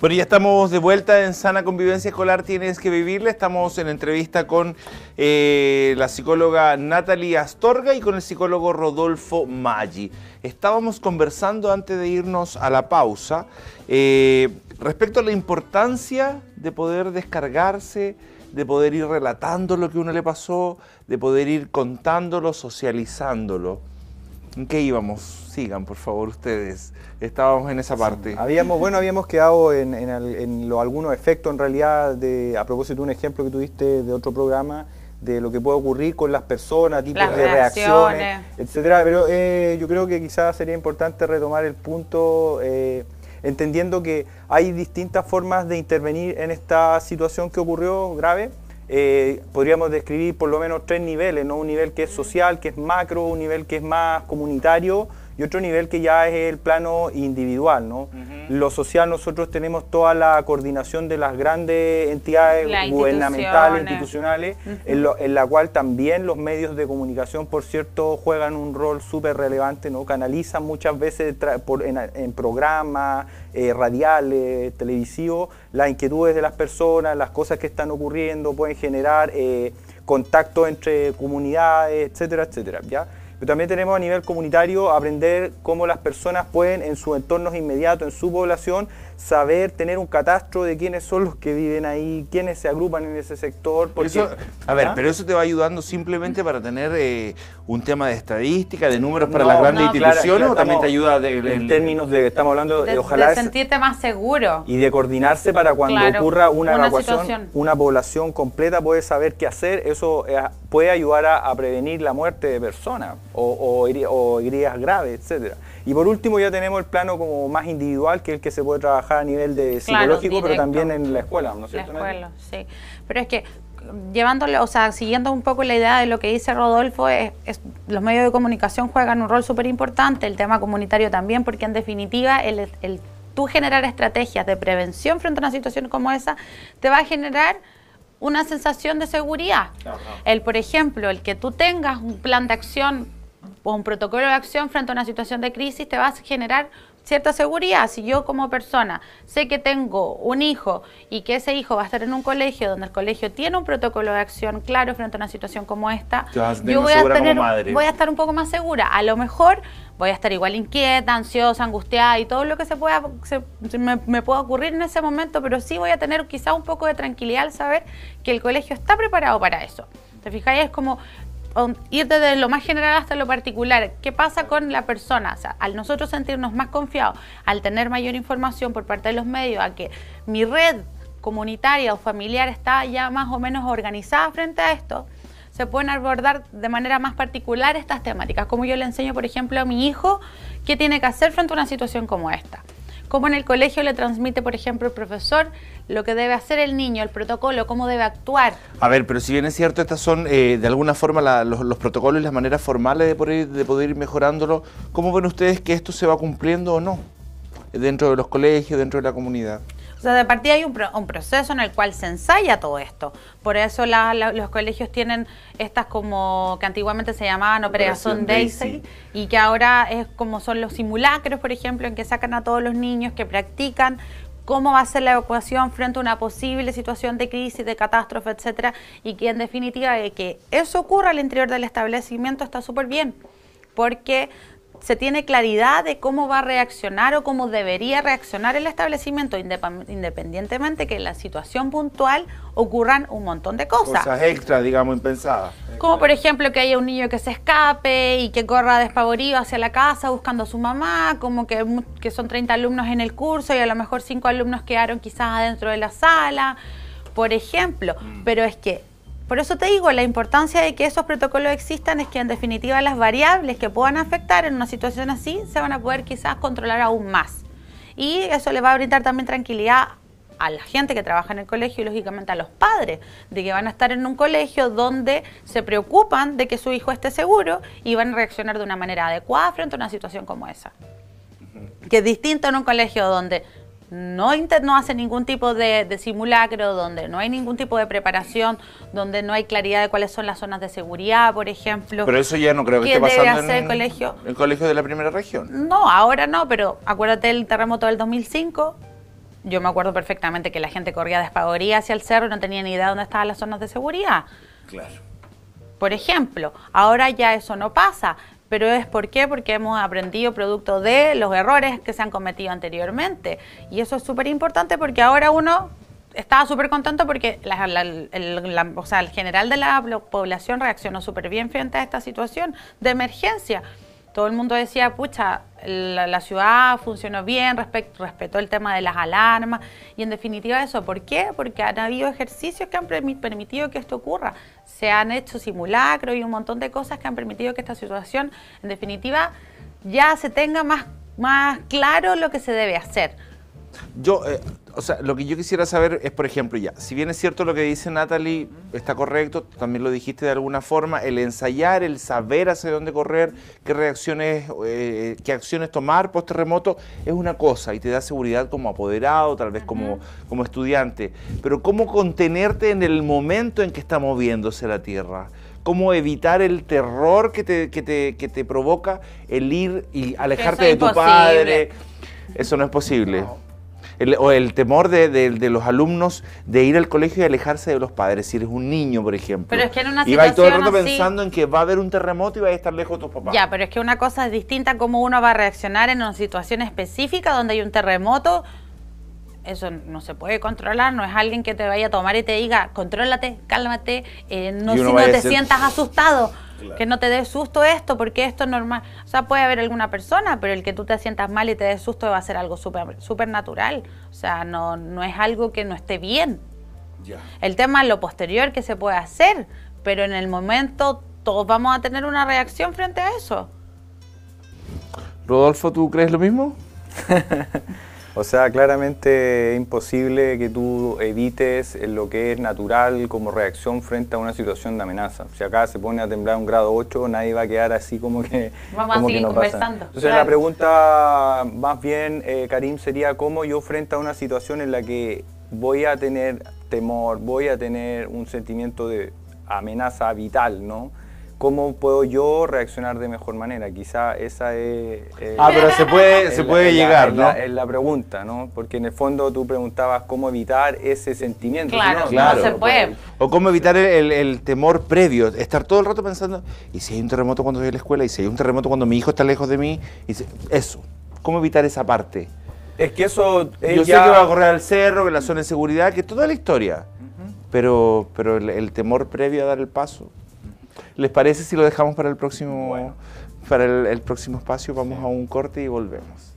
Bueno, ya estamos de vuelta en Sana Convivencia Escolar Tienes que Vivirla. Estamos en entrevista con la psicóloga Natalie Astorga y con el psicólogo Rodolfo Maggi. Estábamos conversando antes de irnos a la pausa respecto a la importancia de poder descargarse, de poder ir relatando lo que a uno le pasó, de poder ir contándolo, socializándolo. ¿En qué íbamos? Sigan, por favor, ustedes. Estábamos en esa parte. Sí, habíamos quedado en algunos efectos, en realidad, a propósito de un ejemplo que tuviste de otro programa, de lo que puede ocurrir con las personas, tipos de reacciones, etcétera. Pero yo creo que quizás sería importante retomar el punto, entendiendo que hay distintas formas de intervenir en esta situación que ocurrió grave. Podríamos describir por lo menos 3 niveles, ¿no? Un nivel que es social, que es macro, un nivel que es más comunitario y otro nivel que ya es el plano individual, ¿no? Lo social, nosotros tenemos toda la coordinación de las grandes entidades gubernamentales, institucionales, en la cual también los medios de comunicación, por cierto, juegan un rol súper relevante, ¿no? Canalizan muchas veces en programas radiales, televisivos, las inquietudes de las personas, las cosas que están ocurriendo, pueden generar contacto entre comunidades, etcétera, etcétera, ¿ya? Pero también tenemos a nivel comunitario aprender cómo las personas pueden en sus entornos inmediatos, en su población, saber tener un catastro de quiénes son los que viven ahí, quiénes se agrupan en ese sector. Porque, pero eso te va ayudando simplemente para tener un tema de estadística, de números para las grandes instituciones, claro, ¿o también te ayuda en términos de, estamos hablando de ojalá de sentirte más seguro y de coordinarse para cuando ocurra una evacuación, una población completa puede saber qué hacer? Eso puede ayudar a prevenir la muerte de personas o heridas graves, etcétera. Y por último ya tenemos el plano como más individual, que es el que se puede trabajar a nivel de psicológico, pero también en la escuela, ¿no es cierto? La escuela, sí. Pero es que llevándole, o sea, siguiendo un poco la idea de lo que dice Rodolfo, los medios de comunicación juegan un rol súper importante, el tema comunitario también, porque en definitiva el tú generar estrategias de prevención frente a una situación como esa te va a generar una sensación de seguridad. Por ejemplo, el que tú tengas un plan de acción o un protocolo de acción frente a una situación de crisis te va a generar cierta seguridad. Si yo como persona sé que tengo un hijo y que ese hijo va a estar en un colegio donde el colegio tiene un protocolo de acción claro frente a una situación como esta, yo voy a estar un poco más segura. A lo mejor voy a estar igual inquieta, ansiosa, angustiada y todo lo que me pueda ocurrir en ese momento, pero sí voy a tener quizá un poco de tranquilidad al saber que el colegio está preparado para eso. ¿Te fijáis? Es como ir desde lo más general hasta lo particular. ¿Qué pasa con la persona? O sea, al nosotros sentirnos más confiados, al tener mayor información por parte de los medios, a que mi red comunitaria o familiar está ya más o menos organizada frente a esto, se pueden abordar de manera más particular estas temáticas. Como yo le enseño, por ejemplo, a mi hijo qué tiene que hacer frente a una situación como esta. Cómo en el colegio le transmite, por ejemplo, el profesor lo que debe hacer el niño, el protocolo, cómo debe actuar. A ver, pero si bien es cierto, estas son de alguna forma los protocolos y las maneras formales de poder ir mejorándolo, ¿cómo ven ustedes que esto se va cumpliendo o no dentro de los colegios, dentro de la comunidad? O sea, de partida hay un proceso en el cual se ensaya todo esto. Por eso los colegios tienen estas como que antiguamente se llamaban Operación Daisy y que ahora es como son los simulacros, por ejemplo, en que sacan a todos los niños que practican cómo va a ser la evacuación frente a una posible situación de crisis, de catástrofe, etcétera, y que en definitiva que eso ocurra al interior del establecimiento está súper bien, porque se tiene claridad de cómo va a reaccionar o cómo debería reaccionar el establecimiento, independientemente que en la situación puntual ocurran un montón de cosas. Cosas extras, digamos, impensadas. Como por ejemplo que haya un niño que se escape y que corra despavorido hacia la casa buscando a su mamá, como que son 30 alumnos en el curso y a lo mejor 5 alumnos quedaron quizás adentro de la sala, por ejemplo. Pero es que por eso te digo, la importancia de que esos protocolos existan es que en definitiva las variables que puedan afectar en una situación así se van a poder quizás controlar aún más. Y eso le va a brindar también tranquilidad a la gente que trabaja en el colegio y lógicamente a los padres, de que van a estar en un colegio donde se preocupan de que su hijo esté seguro y van a reaccionar de una manera adecuada frente a una situación como esa. Que es distinto en un colegio donde no hace ningún tipo de simulacro, donde no hay ningún tipo de preparación, donde no hay claridad de cuáles son las zonas de seguridad, por ejemplo. Pero eso ya no creo que esté pasando en el colegio. El colegio de la primera región. No, ahora no, pero acuérdate del terremoto del 2005. yo me acuerdo perfectamente que la gente corría despavoriada hacia el cerro y no tenía ni idea de dónde estaban las zonas de seguridad. Claro. Por ejemplo, ahora ya eso no pasa, pero ¿es por qué? Porque hemos aprendido producto de los errores que se han cometido anteriormente. Y eso es súper importante porque ahora uno estaba súper contento porque o sea, el general de la población reaccionó súper bien frente a esta situación de emergencia. Todo el mundo decía, pucha, la ciudad funcionó bien, respetó el tema de las alarmas y en definitiva eso. ¿Por qué? Porque han habido ejercicios que han permitido que esto ocurra. Se han hecho simulacros y un montón de cosas que han permitido que esta situación, en definitiva, ya se tenga más claro lo que se debe hacer. O sea, lo que yo quisiera saber es, por ejemplo, si bien es cierto lo que dice Natalie, está correcto, también lo dijiste de alguna forma, el ensayar, el saber hacia dónde correr, qué reacciones, qué acciones tomar post terremoto, es una cosa y te da seguridad como apoderado, tal vez como estudiante, pero ¿cómo contenerte en el momento en que está moviéndose la Tierra? ¿Cómo evitar el terror que te provoca el ir y alejarte de tu padre? Eso no es posible. No. O el temor de los alumnos de ir al colegio y alejarse de los padres, si eres un niño, por ejemplo. Pero es que en una y vas todo el rato pensando en que va a haber un terremoto y vas a estar lejos de tus papás. Ya, pero es que una cosa es distinta a cómo uno va a reaccionar en una situación específica donde hay un terremoto. Eso no se puede controlar, no es alguien que te vaya a tomar y te diga, contrólate, cálmate, si no te sientas asustado. Claro. Que no te dé susto esto, porque esto es normal. O sea, puede haber alguna persona, pero el que tú te sientas mal y te dé susto va a ser algo súper natural. O sea, no es algo que no esté bien. Ya. El tema es lo posterior que se puede hacer, pero en el momento todos vamos a tener una reacción frente a eso. Rodolfo, ¿tú crees lo mismo? O sea, claramente es imposible que tú evites lo que es natural como reacción frente a una situación de amenaza. Si acá se pone a temblar un grado 8, nadie va a quedar así como que vamos a seguir conversando. Entonces claro. La pregunta más bien, Karim, sería cómo yo frente a una situación en la que voy a tener temor, voy a tener un sentimiento de amenaza vital, ¿no? ¿Cómo puedo yo reaccionar de mejor manera? Quizá esa es... pero se puede llegar, ¿no? Es la pregunta, ¿no? Porque en el fondo tú preguntabas cómo evitar ese sentimiento. Claro, no se puede. O cómo evitar el temor previo, estar todo el rato pensando, ¿y si hay un terremoto cuando voy a la escuela? ¿Y si hay un terremoto cuando mi hijo está lejos de mí? Eso, ¿cómo evitar esa parte? Es que eso... Yo sé que va a correr al cerro, que la zona de seguridad, que toda la historia, pero el temor previo a dar el paso. ¿Les parece si lo dejamos para el próximo, para el próximo espacio? Vamos a un corte y volvemos.